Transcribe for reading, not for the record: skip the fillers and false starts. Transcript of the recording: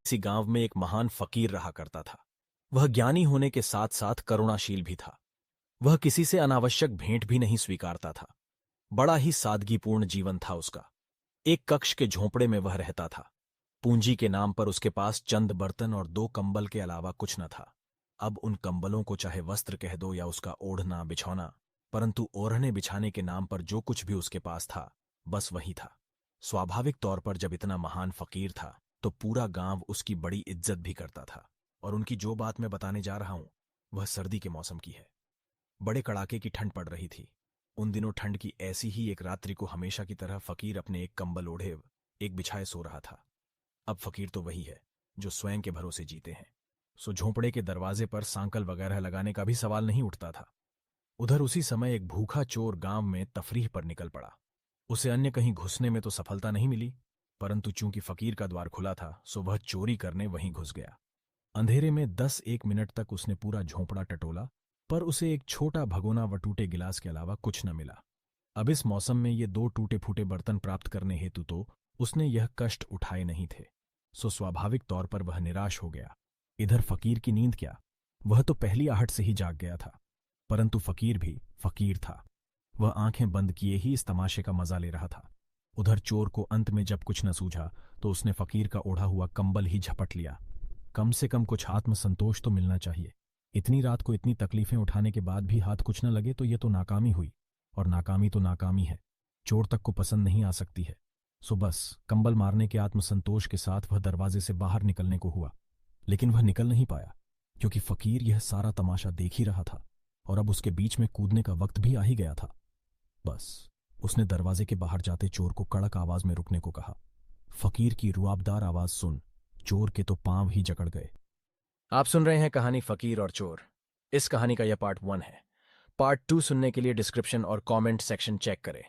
किसी गांव में एक महान फकीर रहा करता था। वह ज्ञानी होने के साथ साथ करुणाशील भी था। वह किसी से अनावश्यक भेंट भी नहीं स्वीकारता था। बड़ा ही सादगीपूर्ण जीवन था उसका। एक कक्ष के झोंपड़े में वह रहता था। पूंजी के नाम पर उसके पास चंद बर्तन और 2 कंबल के अलावा कुछ न था। अब उन कंबलों को चाहे वस्त्र कह दो या उसका ओढ़ना बिछौना, परंतु ओढ़ने बिछाने के नाम पर जो कुछ भी उसके पास था, बस वही था। स्वाभाविक तौर पर जब इतना महान फकीर था तो पूरा गांव उसकी बड़ी इज्जत भी करता था। और उनकी जो बात मैं बताने जा रहा हूं वह सर्दी के मौसम की है। बड़े कड़ाके की ठंड पड़ रही थी। उन दिनों ठंड की ऐसी ही एक रात्रि को हमेशा की तरह फकीर अपने एक कंबल ओढ़े एक बिछाए सो रहा था। अब फकीर तो वही है जो स्वयं के भरोसे जीते हैं। सो झोंपड़े के दरवाजे पर सांकल वगैरह लगाने का भी सवाल नहीं उठता था। उधर उसी समय एक भूखा चोर गांव में तफरीह पर निकल पड़ा। उसे अन्य कहीं घुसने में तो सफलता नहीं मिली, परंतु चूंकि फकीर का द्वार खुला था सो वह चोरी करने वहीं घुस गया। अंधेरे में 10-1 मिनट तक उसने पूरा झोंपड़ा टटोला, पर उसे एक छोटा भगोना व टूटे गिलास के अलावा कुछ न मिला। अब इस मौसम में ये 2 टूटे फूटे बर्तन प्राप्त करने हेतु तो उसने यह कष्ट उठाए नहीं थे। सो स्वाभाविक तौर पर वह निराश हो गया। इधर फकीर की नींद क्या, वह तो पहली आहट से ही जाग गया था। परंतु फकीर भी फकीर था। वह आंखें बंद किए ही इस तमाशे का मजा ले रहा था। उधर चोर को अंत में जब कुछ न सूझा तो उसने फकीर का ओढ़ा हुआ कंबल ही झपट लिया। कम से कम कुछ आत्मसंतोष तो मिलना चाहिए। इतनी रात को इतनी तकलीफें उठाने के बाद भी हाथ कुछ न लगे तो ये तो नाकामी हुई, और नाकामी तो नाकामी है, चोर तक को पसंद नहीं आ सकती है। सो बस कंबल मारने के आत्मसंतोष के साथ वह दरवाजे से बाहर निकलने को हुआ, लेकिन वह निकल नहीं पाया, क्योंकि फकीर यह सारा तमाशा देख ही रहा था और अब उसके बीच में कूदने का वक्त भी आ ही गया था। बस उसने दरवाजे के बाहर जाते चोर को कड़क आवाज में रुकने को कहा। फकीर की रुआबदार आवाज सुन चोर के तो पांव ही जकड़ गए। आप सुन रहे हैं कहानी फकीर और चोर। इस कहानी का यह पार्ट 1 है। पार्ट 2 सुनने के लिए डिस्क्रिप्शन और कमेंट सेक्शन चेक करें।